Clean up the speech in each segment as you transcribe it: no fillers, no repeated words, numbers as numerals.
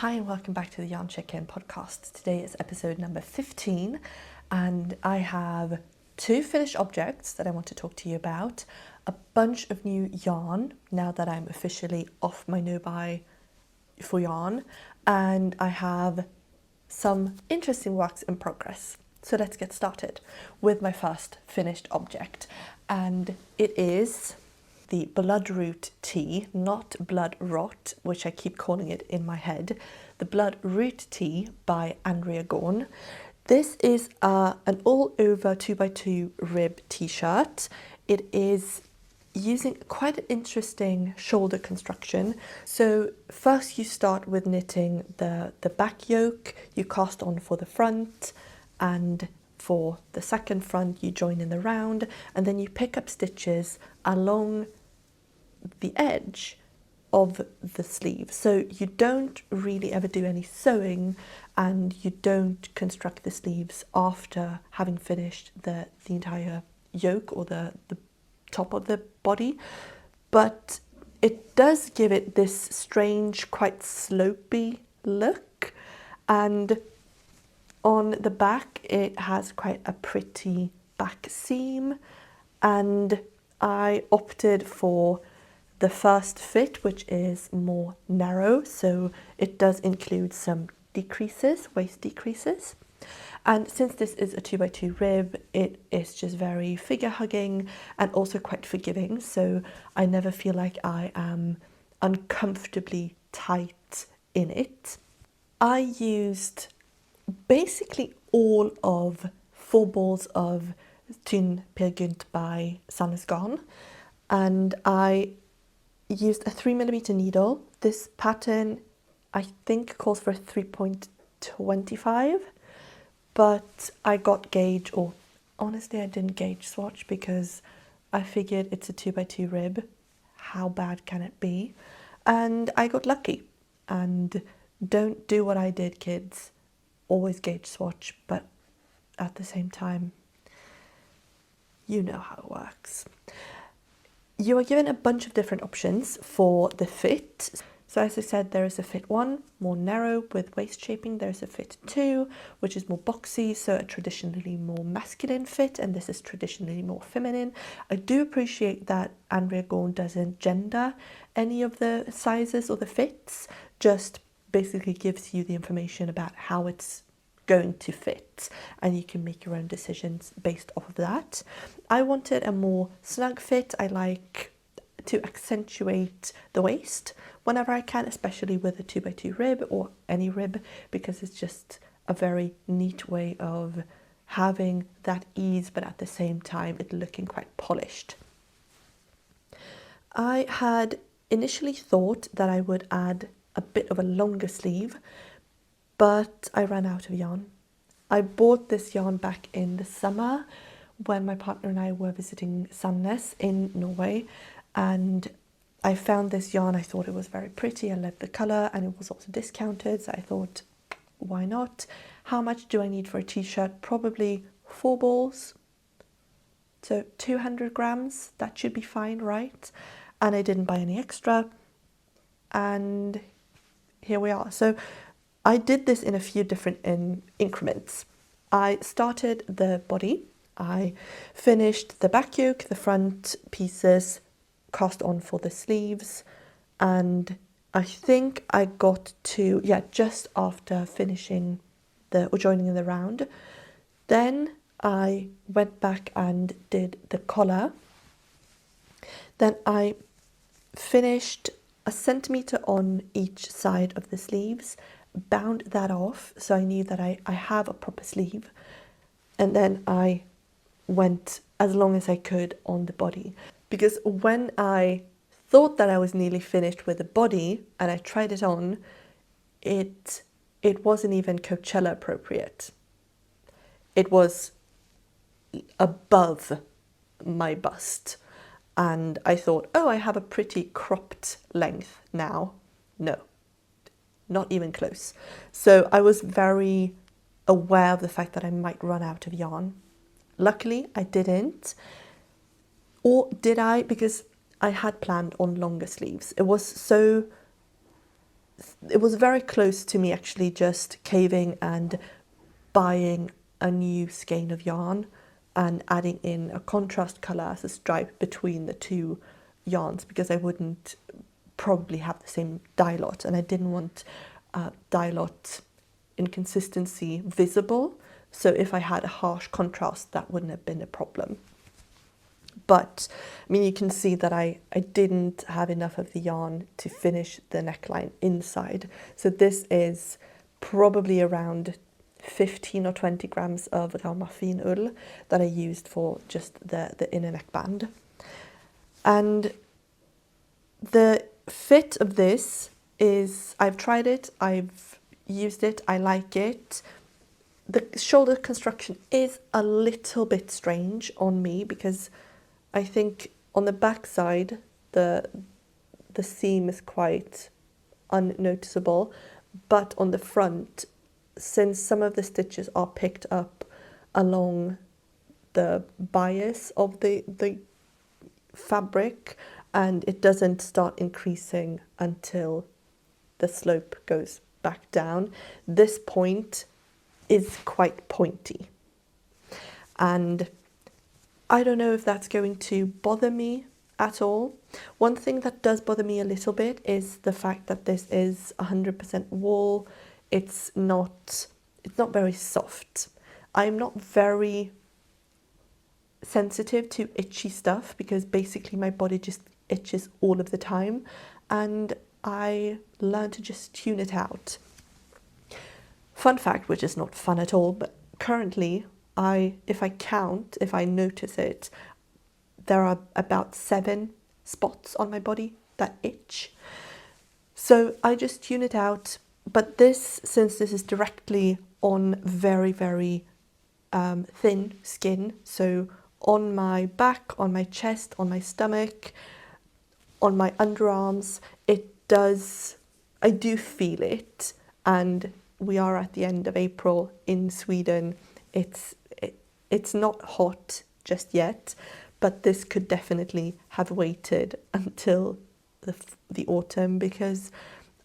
Hi and welcome back to the Yarn Check-In podcast. Today is episode number 15 and I have two finished objects that I want to talk to you about, a bunch of new yarn now that I'm officially off my no-buy for yarn, and I have some interesting works in progress. So let's get started with my first finished object, and it is the Bloodroot tea, not Bloodrot, which I keep calling it in my head. The Bloodroot tea by Andrea Gaughan. This is an all-over 2x2 rib t-shirt. It is using quite an interesting shoulder construction. So first you start with knitting the back yoke, you cast on for the front, and for the second front you join in the round, and then you pick up stitches along the edge of the sleeve. So you don't really ever do any sewing, and you don't construct the sleeves after having finished the entire yoke or the top of the body, but it does give it this strange, quite slopey look. And on the back it has quite a pretty back seam, and I opted for the first fit, which is more narrow, so it does include some decreases, waist decreases. And since this is a 2x2 rib, it is just very figure hugging and also quite forgiving, so I never feel like I am uncomfortably tight in it. I used basically all of 4 balls of Tynn Gynt by Sandnes garn, and I used a 3mm needle. This pattern I think calls for a 3.25, but I got gauge, or honestly I didn't gauge swatch because I figured it's a 2x2 rib, how bad can it be? And I got lucky. And don't do what I did, kids, always gauge swatch, but at the same time you know how it works. You are given a bunch of different options for the fit. So as I said, there is a fit 1, more narrow with waist shaping. There's a fit 2, which is more boxy, so a traditionally more masculine fit, and this is traditionally more feminine. I do appreciate that Andrea Gaughan doesn't gender any of the sizes or the fits, just basically gives you the information about how it's going to fit, and you can make your own decisions based off of that. I wanted a more snug fit. I like to accentuate the waist whenever I can, especially with a 2x2 rib or any rib, because it's just a very neat way of having that ease, but at the same time it looking quite polished. I had initially thought that I would add a bit of a longer sleeve, but I ran out of yarn. I bought this yarn back in the summer when my partner and I were visiting Sandnes in Norway, and I found this yarn. I thought it was very pretty. I loved the colour, and it was also discounted, so I thought, why not? How much do I need for a t-shirt? Probably 4 balls, so 200 grams. That should be fine, right? And I didn't buy any extra, and here we are. So I did this in a few different increments. I started the body, I finished the back yoke, the front pieces, cast on for the sleeves, and I think I got to, just after finishing or joining in the round. Then I went back and did the collar. Then I finished 1 centimetre on each side of the sleeves, bound that off so I knew that I have a proper sleeve, and then I went as long as I could on the body, because when I thought that I was nearly finished with the body and I tried it on, it wasn't even Coachella appropriate. It was above my bust, and I thought, oh, I have a pretty cropped length now. No, not even close. So I was very aware of the fact that I might run out of yarn. Luckily, I didn't. Or did I? Because I had planned on longer sleeves. It was so it was very close to me actually just caving and buying a new skein of yarn and adding in a contrast colour as a stripe between the two yarns, because I wouldn't probably have the same dye lot, and I didn't want dye lot inconsistency visible. So if I had a harsh contrast, that wouldn't have been a problem. But I mean, you can see that I didn't have enough of the yarn to finish the neckline inside. So this is probably around 15 or 20 grams of Raumarfin ull that I used for just the inner neckband. And the fit of this is, I've tried it, I've used it, I like it. The shoulder construction is a little bit strange on me, because I think on the back side the seam is quite unnoticeable, but on the front, since some of the stitches are picked up along the bias of the fabric, and it doesn't start increasing until the slope goes back down, this point is quite pointy. And I don't know if that's going to bother me at all. One thing that does bother me a little bit is the fact that this is 100% wool. It's not very soft. I'm not very sensitive to itchy stuff, because basically my body just itches all of the time, and I learned to just tune it out. Fun fact, which is not fun at all, but currently if I notice it, there are about 7 spots on my body that itch. So I just tune it out. But this, since this is directly on very, very thin skin, so on my back, on my chest, on my stomach, on my underarms, I do feel it. And we are at the end of April in Sweden. It's not hot just yet, but this could definitely have waited until the autumn, because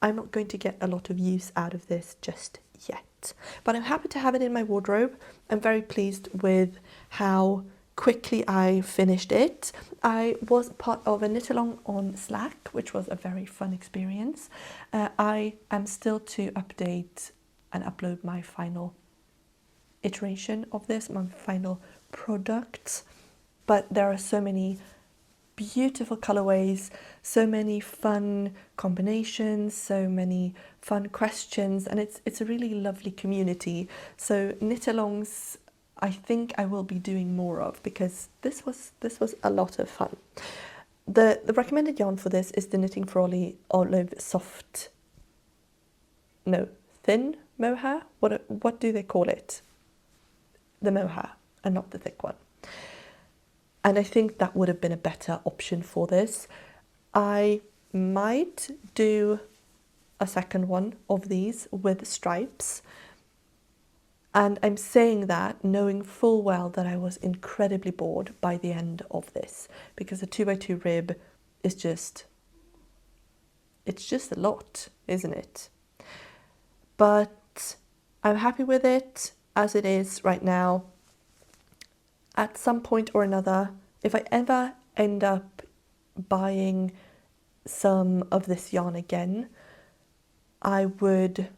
I'm not going to get a lot of use out of this just yet. But I'm happy to have it in my wardrobe. I'm very pleased with how quickly I finished it. I was part of a knit along on Slack, which was a very fun experience. I am still to update and upload my final iteration of this, my final product, but there are so many beautiful colorways, so many fun combinations, so many fun questions, and it's a really lovely community. So knit-alongs, I think I will be doing more of, because this was a lot of fun. The recommended yarn for this is the Knitting for Ollie Olive Thin mohair. What do they call it? The mohair, and not the thick one. And I think that would have been a better option for this. I might do a second one of these with stripes. And I'm saying that knowing full well that I was incredibly bored by the end of this, because the 2x2 rib is it's just a lot, isn't it? But I'm happy with it as it is right now. At some point or another, if I ever end up buying some of this yarn again, I would,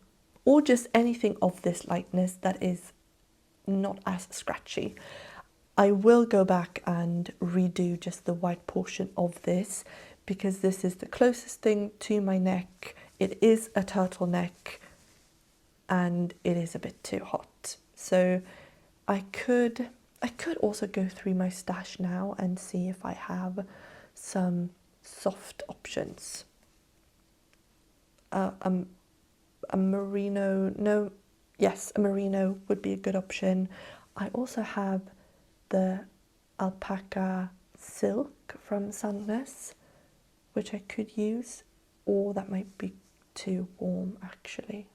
or just anything of this lightness that is not as scratchy, I will go back and redo just the white portion of this, because this is the closest thing to my neck. It is a turtleneck and it is a bit too hot. So I could also go through my stash now and see if I have some soft options. A merino, a merino would be a good option. I also have the alpaca silk from Sandnes, which I could use, or that might be too warm actually.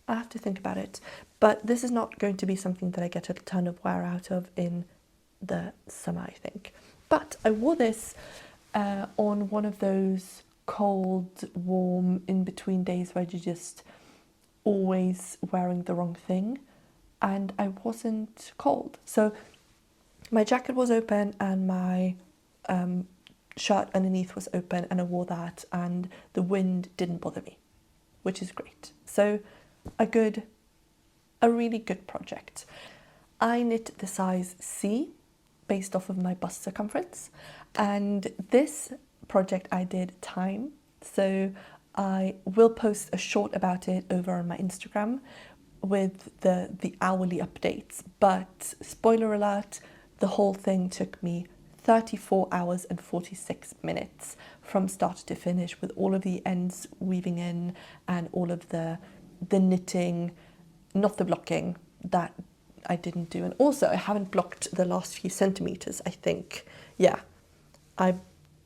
I have to think about it, but this is not going to be something that I get a ton of wear out of in the summer, I think. But I wore this on one of those cold, warm, in between days where you're just always wearing the wrong thing, and I wasn't cold. So my jacket was open and my shirt underneath was open, and I wore that, and the wind didn't bother me, which is great. So a really good project. I knit the size C based off of my bust circumference, and this project I did time, so I will post a short about it over on my Instagram with the hourly updates. But spoiler alert, the whole thing took me 34 hours and 46 minutes from start to finish, with all of the ends weaving in and all of the knitting, not the blocking, that I didn't do. And also I haven't blocked the last few centimeters, I think. Yeah, I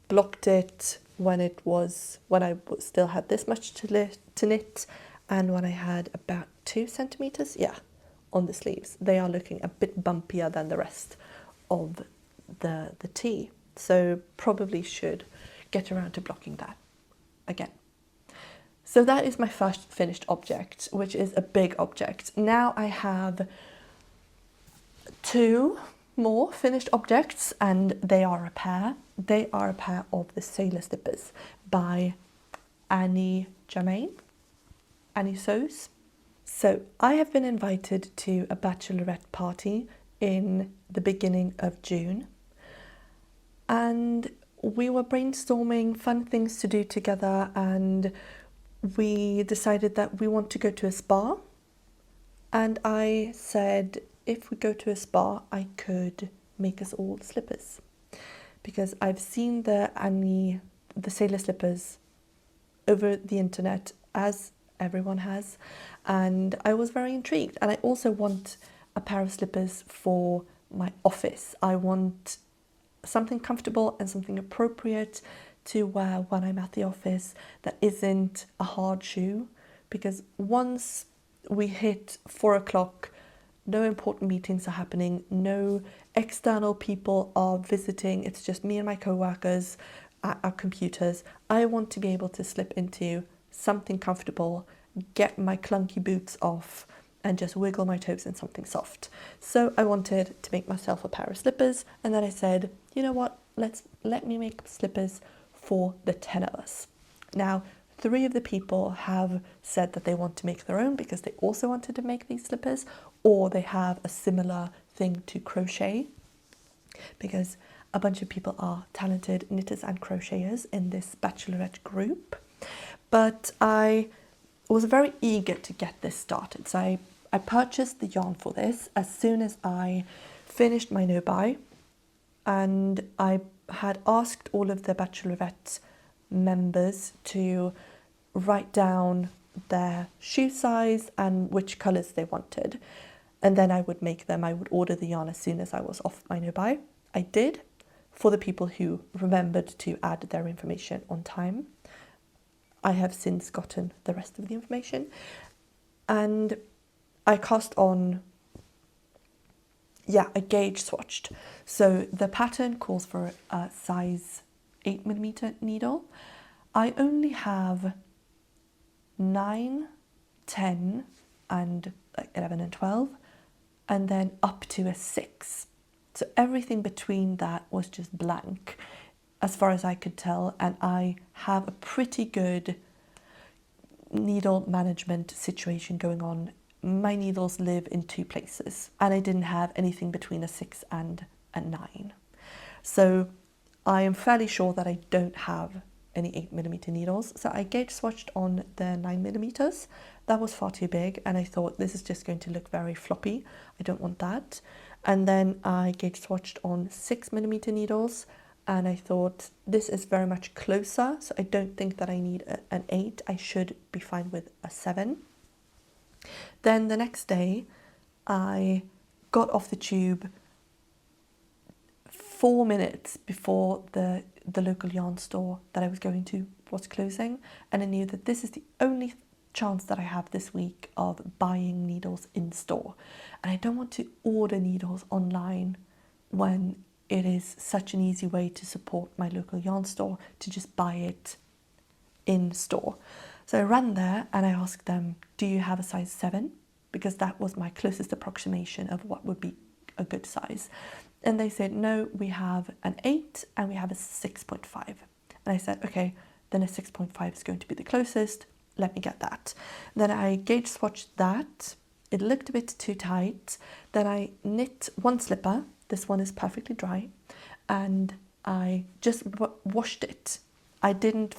blocked it when I still had this much to knit, and when I had about 2 centimeters, yeah, on the sleeves. They are looking a bit bumpier than the rest of the tee, so probably should get around to blocking that again. So that is my first finished object, which is a big object. Now I have 2 more finished objects, and they are a pair. They are a pair of the sailor slippers by Gaughan, AnnieSews. So I have been invited to a bachelorette party in the beginning of June, and we were brainstorming fun things to do together, and we decided that we want to go to a spa. And I said, if we go to a spa, I could make us all slippers, because I've seen the sailor slippers over the internet, as everyone has, and I was very intrigued. And I also want a pair of slippers for my office. I want something comfortable and something appropriate to wear when I'm at the office that isn't a hard shoe, because once we hit 4 o'clock, no important meetings are happening, no external people are visiting, it's just me and my co-workers at our computers. I want to be able to slip into something comfortable, get my clunky boots off, and just wiggle my toes in something soft. So I wanted to make myself a pair of slippers, and then I said, you know what, let me make slippers for the 10 of us. Now, 3 of the people have said that they want to make their own because they also wanted to make these slippers, or they have a similar thing to crochet, because a bunch of people are talented knitters and crocheters in this bachelorette group. But I was very eager to get this started, so I purchased the yarn for this as soon as I finished my no-buy, and I had asked all of the bachelorette members to write down their shoe size and which colours they wanted, and then I would make them. I would order the yarn as soon as I was off my no-buy. I did, for the people who remembered to add their information on time. I have since gotten the rest of the information, and I cast on, I gauge swatched. So the pattern calls for a size 8mm needle. I only have 9, 10, and 11 and 12, and then up to a 6. So everything between that was just blank, as far as I could tell, and I have a pretty good needle management situation going on. My needles live in 2 places, and I didn't have anything between a 6 and a 9. So I am fairly sure that I don't have any 8mm needles. So I gauge swatched on the 9mm. That was far too big, and I thought this is just going to look very floppy. I don't want that. And then I gauge swatched on 6mm needles, and I thought this is very much closer, so I don't think that I need an 8. I should be fine with a 7. Then the next day, I got off the tube 4 minutes before the local yarn store that I was going to was closing, and I knew that this is the only chance that I have this week of buying needles in store, and I don't want to order needles online when it is such an easy way to support my local yarn store to just buy it in store. So I ran there and I asked them, do you have a size 7? Because that was my closest approximation of what would be a good size. And they said, no, we have an 8 and we have a 6.5. And I said, okay, then a 6.5 is going to be the closest. Let me get that. Then I gauge swatched that. It looked a bit too tight. Then I knit one slipper. This one is perfectly dry. And I just washed it. I didn't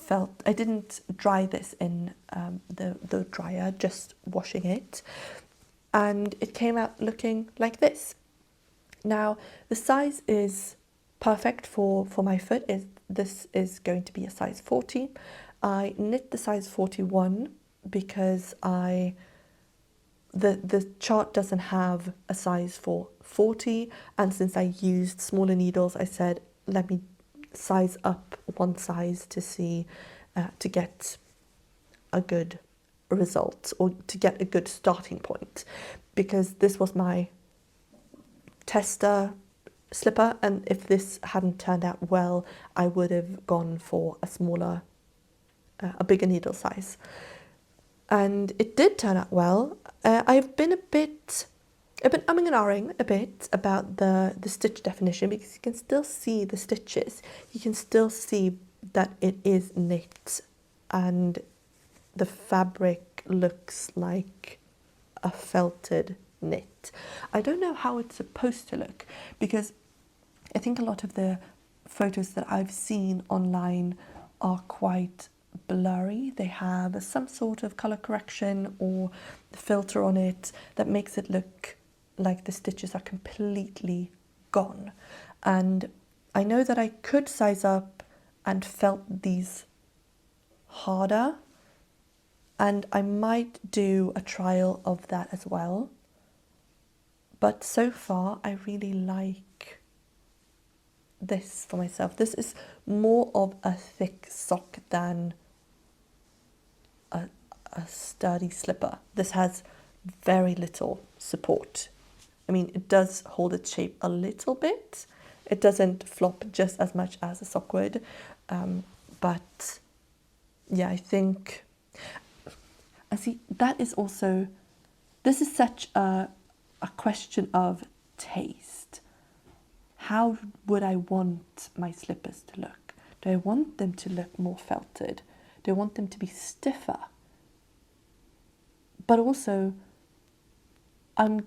dry this in the dryer, just washing it. And it came out looking like this. Now, the size is perfect for my foot. This is going to be a size 40. I knit the size 41 because the chart doesn't have a size for 40, and since I used smaller needles, I said, let me size up one size to see, to get a good result, or to get a good starting point, because this was my tester slipper, and if this hadn't turned out well, I would have gone for a bigger needle size. And it did turn out well. I've been umming and ahhing a bit about the stitch definition, because you can still see the stitches. You can still see that it is knit, and the fabric looks like a felted knit. I don't know how it's supposed to look, because I think a lot of the photos that I've seen online are quite blurry. They have some sort of color correction or filter on it that makes it look like the stitches are completely gone. And I know that I could size up and felt these harder, and I might do a trial of that as well. But so far, I really like this for myself. This is more of a thick sock than a sturdy slipper. This has very little support. I mean, it does hold its shape a little bit. It doesn't flop just as much as a sock would. But yeah, I think... And see, that is also... This is such a question of taste. How would I want my slippers to look? Do I want them to look more felted? Do I want them to be stiffer? But also, I'm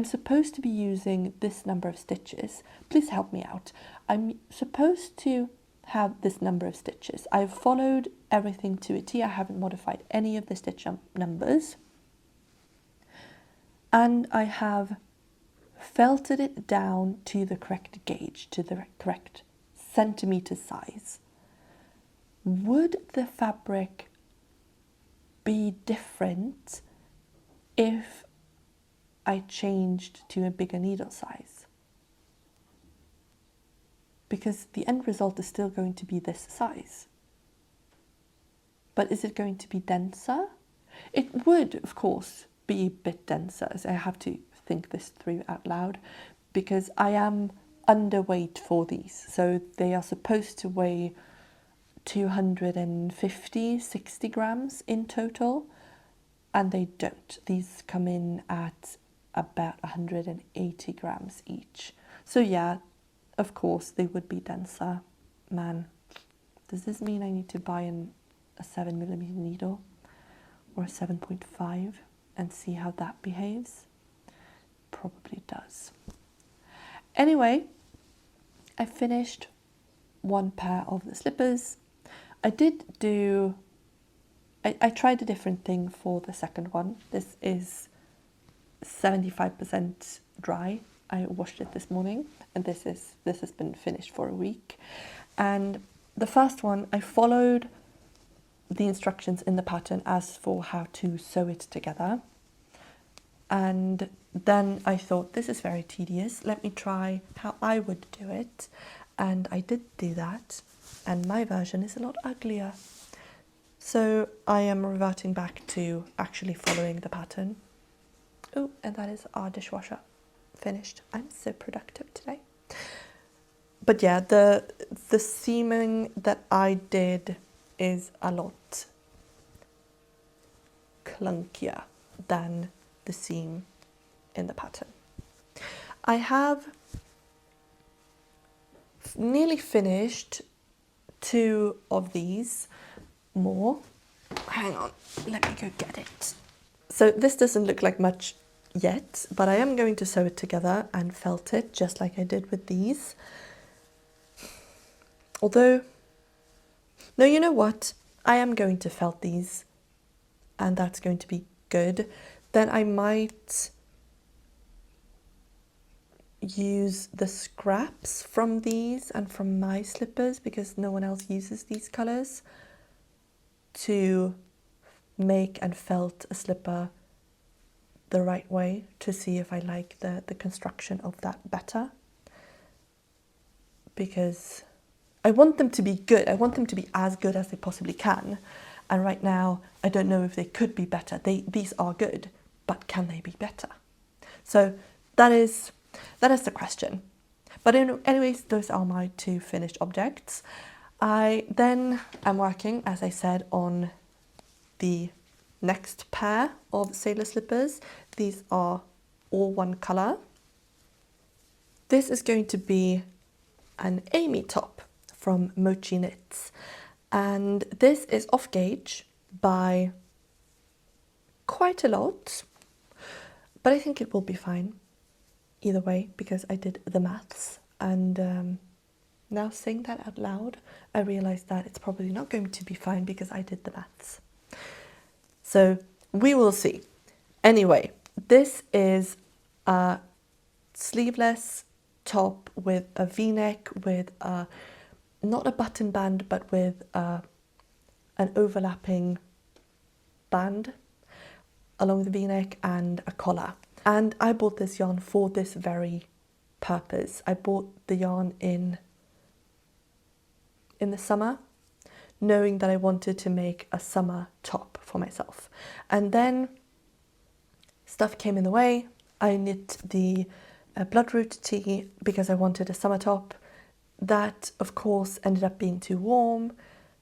supposed to be using this number of stitches. Please help me out. I'm supposed to have this number of stitches. I've followed everything to a T. I haven't modified any of the stitch numbers. And I have felted it down to the correct gauge, to the correct centimeter size. Would the fabric be different if I changed to a bigger needle size? Because the end result is still going to be this size. But is it going to be denser? It would, of course, be a bit denser. So I have to think this through out loud, because I am underweight for these. So they are supposed to weigh 250, 60 grams in total, and they don't. These come in at about 180 grams each. So yeah, of course they would be denser. Man, does this mean I need to buy a 7mm needle or a 7.5 and see how that behaves? Probably does. Anyway, I finished one pair of the slippers. I tried a different thing for the second one. This is 75% dry. I washed it this morning, and this has been finished for a week. And the first one, I followed the instructions in the pattern as for how to sew it together. And then I thought, this is very tedious. Let me try how I would do it. And I did do that. And my version is a lot uglier. So I am reverting back to actually following the pattern. Oh, and that is our dishwasher finished. I'm so productive today. But yeah, the seaming that I did is a lot clunkier than the seam in the pattern. I have nearly finished 2 of these more. Hang on, let me go get it. So this doesn't look like much yet, but I am going to sew it together and felt it just like I did with these. Although, no, you know what? I am going to felt these, and that's going to be good. Then I might use the scraps from these and from my slippers, because no one else uses these colours, to make and felt a slipper the right way, to see if I like the construction of that better. Because I want them to be good. I want them to be as good as they possibly can. And right now, I don't know if they could be better. These are good, but can they be better? So that is the question. But anyways, those are my 2 finished objects. I then am working, as I said, on the next pair of sailor slippers. These are all one colour. This is going to be an Amy top from Mochi Knits, and this is off gauge by quite a lot, but I think it will be fine either way, because I did the maths, and now saying that out loud, I realise that it's probably not going to be fine because I did the maths. So we will see. Anyway, this is a sleeveless top with a V-neck, with not a button band, but with an overlapping band along the V-neck and a collar. And I bought this yarn for this very purpose. I bought the yarn in the summer, knowing that I wanted to make a summer top for myself. And then stuff came in the way. I knit the Bloodroot tee because I wanted a summer top. That, of course, ended up being too warm.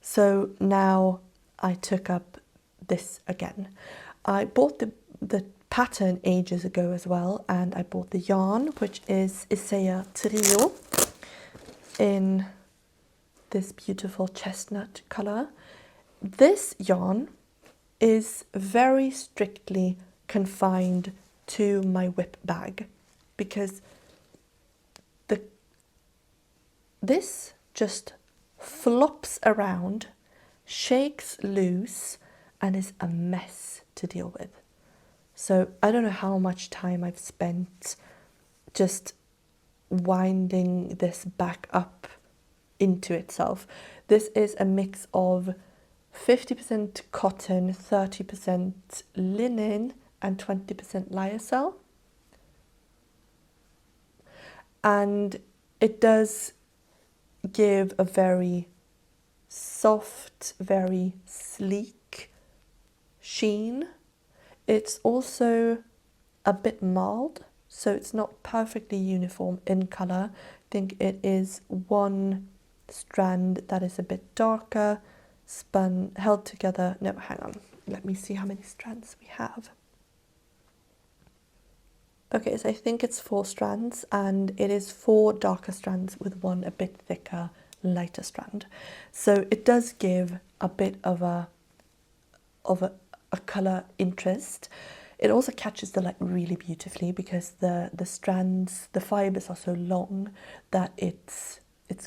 So now I took up this again. I bought the pattern ages ago as well, and I bought the yarn, which is Isager Trio in this beautiful chestnut colour. This yarn is very strictly confined to my whip bag, because this just flops around, shakes loose, and is a mess to deal with. So I don't know how much time I've spent just winding this back up into itself. This is a mix of 50% cotton, 30% linen, and 20% lyocell. And it does give a very soft, very sleek sheen. It's also a bit mild, so it's not perfectly uniform in colour. I think it is one strand that is a bit darker, held together. No, hang on. Let me see how many strands we have. Okay, so I think it's 4 strands, and it is 4 darker strands with one a bit thicker, lighter strand. So it does give a bit of a colour interest. It also catches the light really beautifully because the strands, the fibres are so long that it's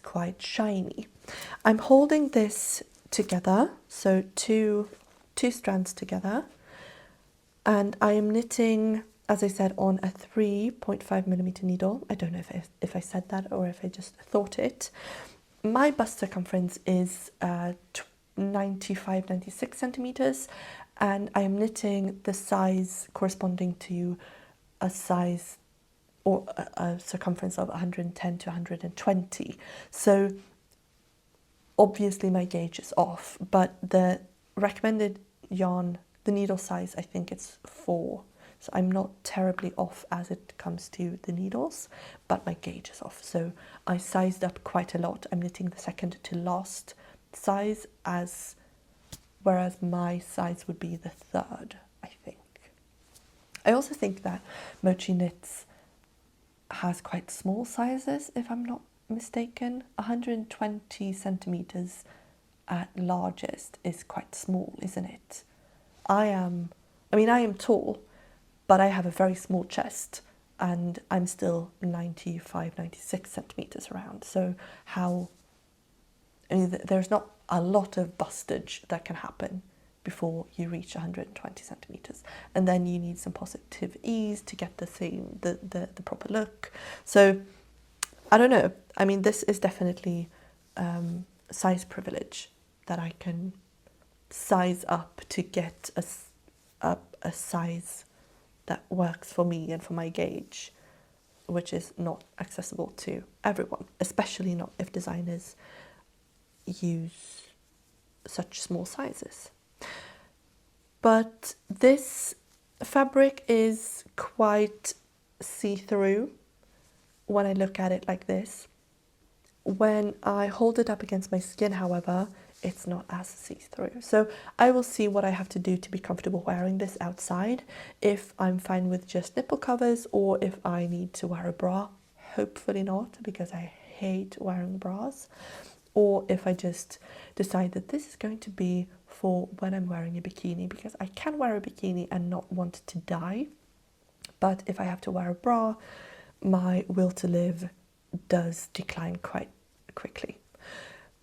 quite shiny. I'm holding this together, so two strands together, and I am knitting, as I said, on a 3.5mm needle. I don't know if I said that or if I just thought it. My bust circumference is 96 centimeters, and I am knitting the size corresponding to a size or a circumference of 110 to 120. So obviously my gauge is off, but the recommended yarn, the needle size, I think it's 4. So I'm not terribly off as it comes to the needles, but my gauge is off. So I sized up quite a lot. I'm knitting the second to last size as whereas my size would be the 3rd, I think. I also think that Mochi Knits has quite small sizes, if I'm not mistaken. 120 centimeters at largest is quite small, isn't it? I am tall, but I have a very small chest, and I'm still 95, 96 centimeters around. So there's not a lot of bustage that can happen before you reach 120 centimeters, and then you need some positive ease to get the proper look. So I don't know. I mean, this is definitely size privilege, that I can size up to get a size that works for me and for my gauge, which is not accessible to everyone, especially not if designers use such small sizes. But this fabric is quite see-through when I look at it like this. When I hold it up against my skin, however, it's not as see-through. So I will see what I have to do to be comfortable wearing this outside, if I'm fine with just nipple covers or if I need to wear a bra. Hopefully not, because I hate wearing bras. Or if I just decide that this is going to be for when I'm wearing a bikini, because I can wear a bikini and not want to die. But if I have to wear a bra, my will to live does decline quite quickly.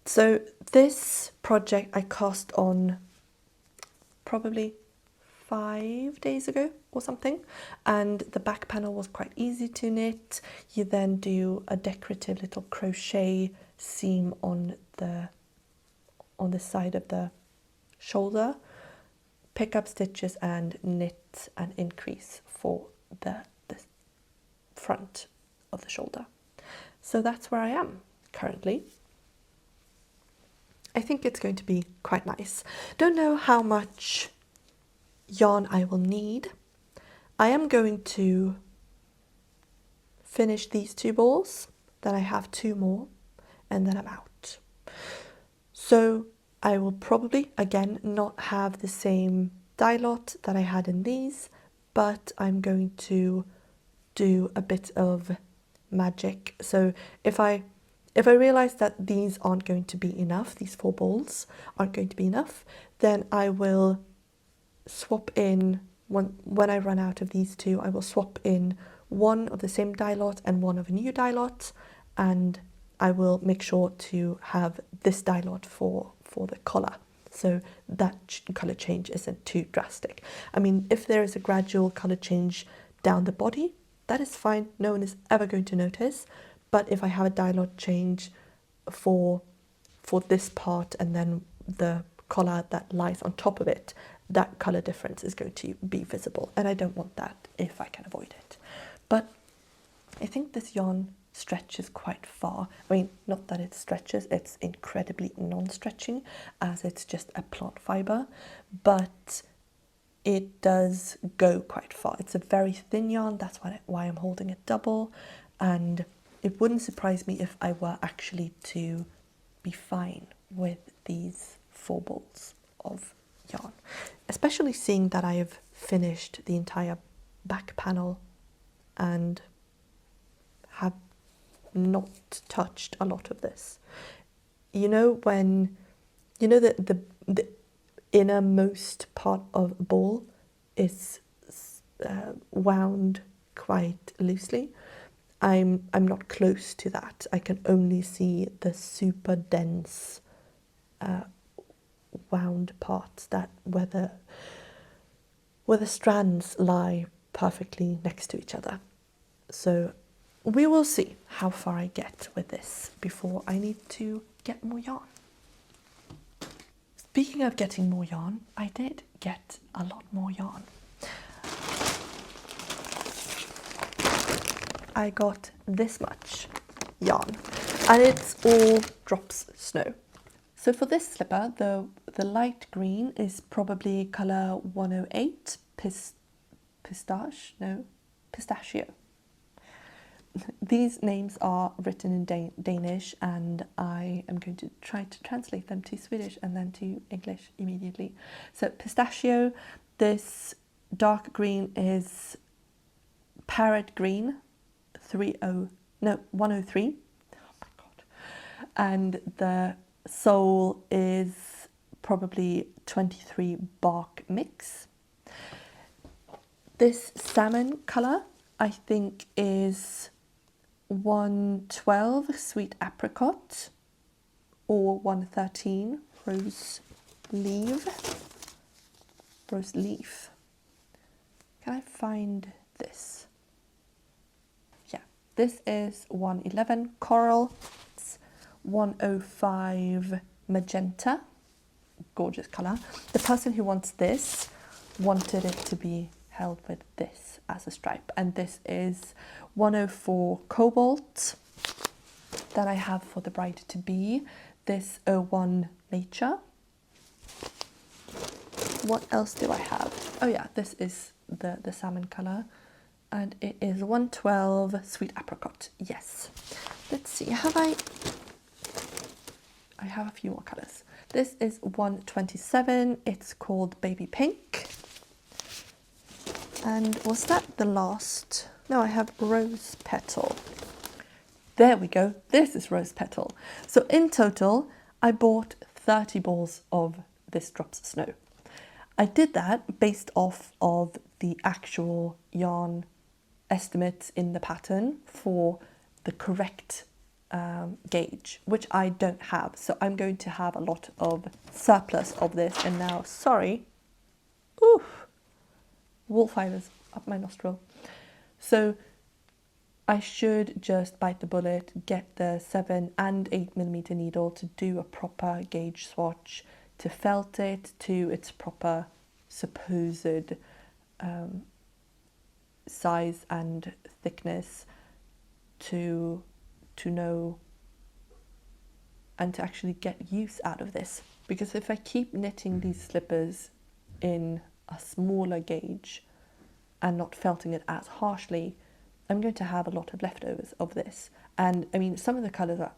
So this project I cast on probably 5 days ago or something, and the back panel was quite easy to knit. You then do a decorative little crochet seam on the side of the shoulder, pick up stitches and knit an increase for the front of the shoulder. So that's where I am currently. I think it's going to be quite nice. Don't know how much yarn I will need. I am going to finish these 2 balls, then I have 2 more, and then I'm out. So I will probably, again, not have the same dye lot that I had in these, but I'm going to do a bit of magic. So if I realize that these aren't going to be enough, these 4 balls aren't going to be enough, then I will swap in, when I run out of these 2, I will swap in one of the same dye lot and one of a new dye lot, and I will make sure to have this dye lot for the collar, so that colour change isn't too drastic. I mean, if there is a gradual colour change down the body, that is fine, no one is ever going to notice. But if I have a dye lot change for this part and then the collar that lies on top of it, that colour difference is going to be visible, and I don't want that if I can avoid it. But I think this yarn stretches quite far. I mean, not that it stretches, it's incredibly non-stretching, as it's just a plant fibre, but it does go quite far. It's a very thin yarn, that's why I'm holding it double, and it wouldn't surprise me if I were actually to be fine with these 4 balls of yarn, especially seeing that I have finished the entire back panel and have not touched a lot of this. You know, when you know that the innermost part of a ball is wound quite loosely, I'm not close to that. I can only see the super dense wound parts, that where the strands lie perfectly next to each other. So we will see how far I get with this before I need to get more yarn. Speaking of getting more yarn, I did get a lot more yarn. I got this much yarn, and it's all drops snow. So for this slipper, the light green is probably colour 108, pistachio. these names are written in Danish, and I am going to try to translate them to Swedish and then to English immediately. So pistachio, this dark green is parrot green, 103. Oh my god. And the sole is probably 23 bark mix. This salmon colour I think is 112 sweet apricot or 113 rose leaf. Can I find this? Yeah, this is 111 coral. It's 105 magenta. Gorgeous colour. The person who wants this wanted it to be held with this as a stripe, and this is 104 cobalt. Then I have for the bride to be this 01 nature. What else do I have? Oh yeah, this is the salmon colour, and it is 112 sweet apricot. Yes. Let's see, I have a few more colours. This is 127, it's called baby pink. And was that the last? No, I have rose petal. There we go, this is rose petal. So in total, I bought 30 balls of this drops of snow. I did that based off of the actual yarn estimates in the pattern for the correct gauge, which I don't have. So I'm going to have a lot of surplus of this. And now, sorry, oof, wool fibers up my nostril. So I should just bite the bullet, get the 7 and 8mm needle to do a proper gauge swatch, to felt it to its proper supposed size and thickness, to know and to actually get use out of this. Because if I keep knitting these slippers in a smaller gauge and not felting it as harshly, I'm going to have a lot of leftovers of this. And I mean, some of the colours are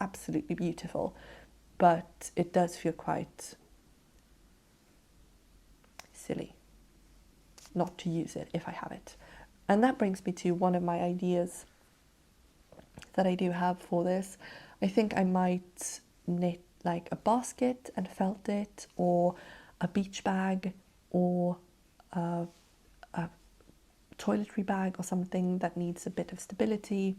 absolutely beautiful, but it does feel quite silly not to use it if I have it. And that brings me to one of my ideas that I do have for this. I think I might knit like a basket and felt it, or a beach bag, or a toiletry bag, or something that needs a bit of stability,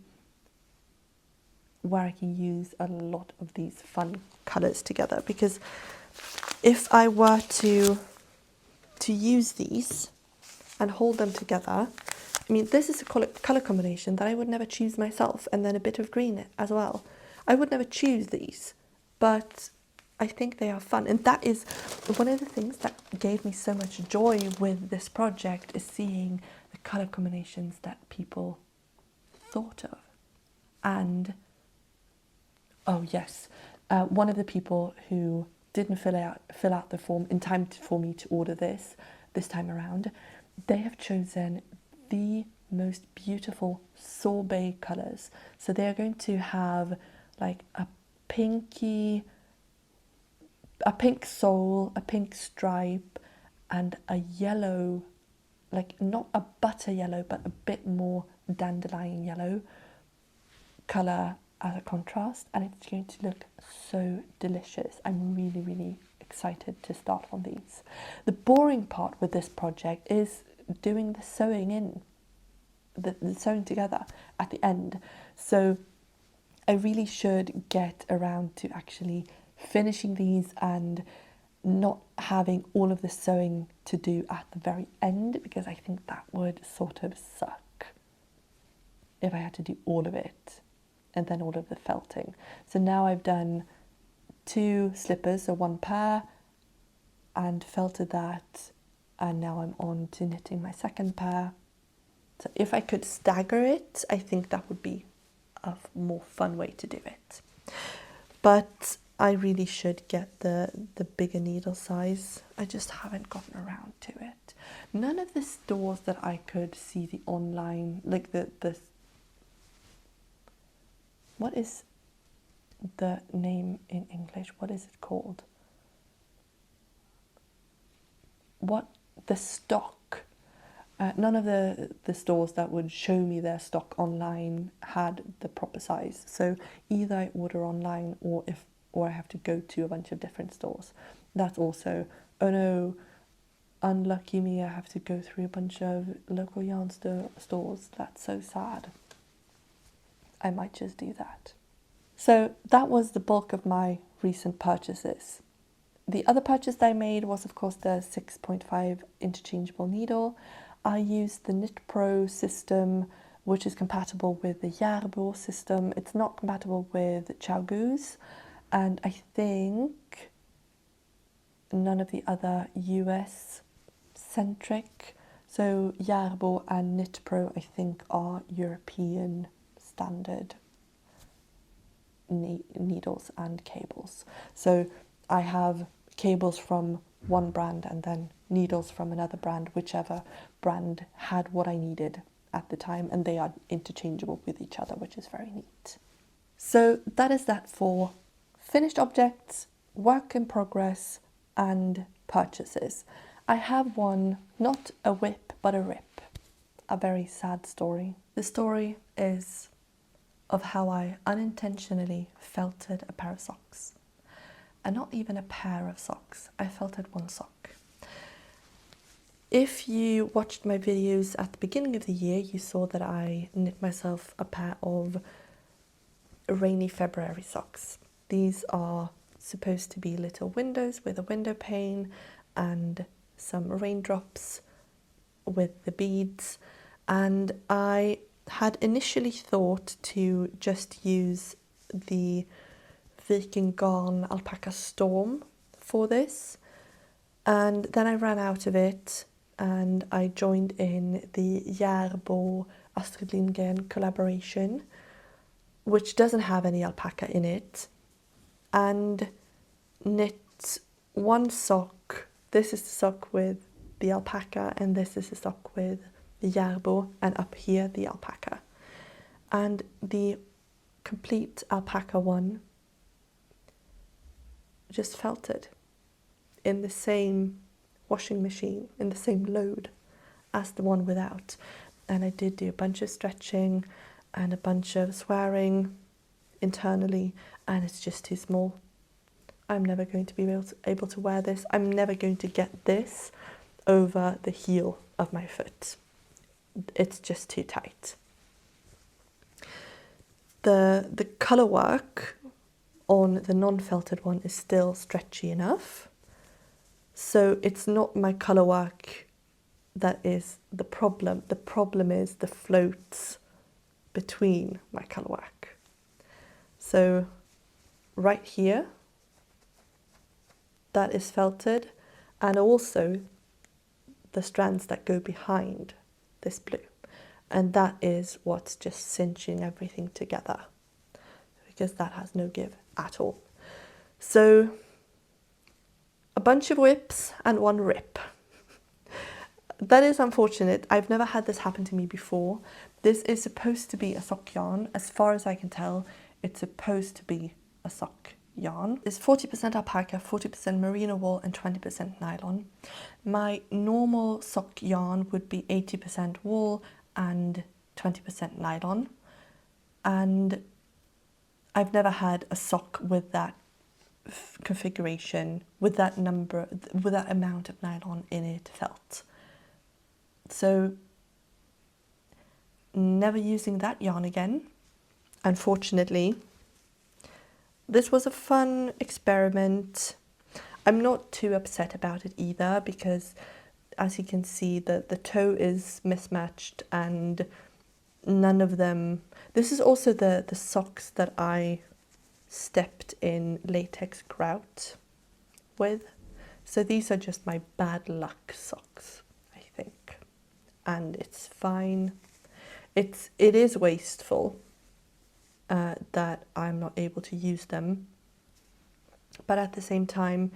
where I can use a lot of these fun colours together. Because if I were to use these and hold them together, I mean, this is a colour combination that I would never choose myself, and then a bit of green as well. I would never choose these, but I think they are fun. And that is one of the things that gave me so much joy with this project, is seeing the colour combinations that people thought of. And oh yes, one of the people who didn't fill out the form in time for me to order this time around, they have chosen the most beautiful sorbet colours. So they are going to have like a pink sole, a pink stripe, and a yellow, like not a butter yellow, but a bit more dandelion yellow colour as a contrast, and it's going to look so delicious. I'm really, really excited to start on these. The boring part with this project is doing the sewing in, the sewing together at the end. So I really should get around to actually finishing these and not having all of the sewing to do at the very end, because I think that would sort of suck if I had to do all of it and then all of the felting. So now I've done 2 slippers, so 1 pair, and felted that, and now I'm on to knitting my 2nd pair. So if I could stagger it, I think that would be a more fun way to do it. But I really should get the bigger needle size. I just haven't gotten around to it. None of the stores that I could see the online, like the what is the name in English? What is it called? The stock. None of the stores that would show me their stock online had the proper size. So either I order online or I have to go to a bunch of different stores. That's also, oh no, unlucky me, I have to go through a bunch of local yarn stores. That's so sad. I might just do that. So that was the bulk of my recent purchases. The other purchase that I made was, of course, the 6.5 interchangeable needle. I used the Knit Pro system, which is compatible with the Järbo system. It's not compatible with Chaugu's, and I think none of the other US-centric. So Järbo and Knit Pro, I think, are European standard needles and cables. So I have cables from one brand and then needles from another brand, whichever brand had what I needed at the time, and they are interchangeable with each other, which is very neat. So that is that for finished objects, work in progress, and purchases. I have one, not a whip, but a rip. A very sad story. The story is of how I unintentionally felted a pair of socks. And not even a pair of socks. I felted one sock. If you watched my videos at the beginning of the year, you saw that I knit myself a pair of rainy February socks. These are supposed to be little windows with a window pane and some raindrops with the beads. And I had initially thought to just use the Viking Garn Alpaca Storm for this, and then I ran out of it and I joined in the Järbo Astrid Lindgren collaboration, which doesn't have any alpaca in it, and knit one sock. This is the sock with the alpaca and this is the sock with the Järbo, and up here the alpaca. And the complete alpaca one just felted in the same washing machine, in the same load as the one without. And I did do a bunch of stretching and a bunch of swearing internally, and it's just too small. I'm never going to be able to wear this. I'm never going to get this over the heel of my foot. It's just too tight. The colour work on the non-felted one is still stretchy enough. So it's not my colour work that is the problem. The problem is the floats between my colour work. So right here, that is felted, and also the strands that go behind this blue. And that is what's just cinching everything together, because that has no give at all. So a bunch of whips and one rip. That is unfortunate. I've never had this happen to me before. This is supposed to be a sock yarn. As far as I can tell, it's supposed to be a sock yarn. It's 40% alpaca, 40% merino wool and 20% nylon. My normal sock yarn would be 80% wool and 20% nylon. And I've never had a sock with that configuration, with that number, with that amount of nylon in it felt. So never using that yarn again, unfortunately. This was a fun experiment. I'm not too upset about it either, because as you can see, the toe is mismatched and none of them. This is also the socks that I stepped in latex grout with. So these are just my bad luck socks, I think. And it's fine. It is wasteful that I'm not able to use them. But at the same time,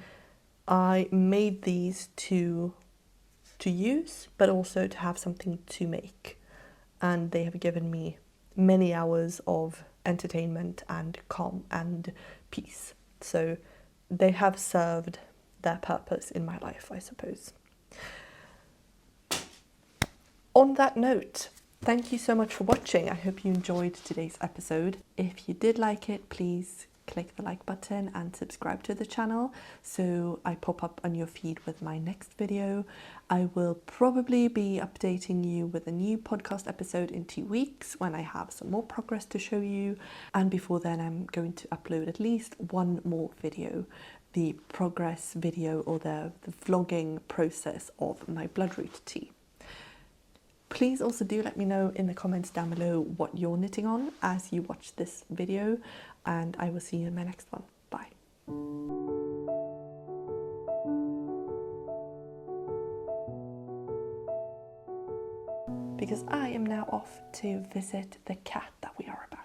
I made these to use, but also to have something to make. And they have given me many hours of entertainment and calm and peace. So they have served their purpose in my life, I suppose. On that note, thank you so much for watching. I hope you enjoyed today's episode. If you did like it, please click the like button and subscribe to the channel so I pop up on your feed with my next video. I will probably be updating you with a new podcast episode in 2 weeks when I have some more progress to show you, and before then I'm going to upload at least one more video, the progress video or the vlogging process of my Bloodroot tea. Please also do let me know in the comments down below what you're knitting on as you watch this video, and I will see you in my next one. Bye. Because I am now off to visit the cat that we are about.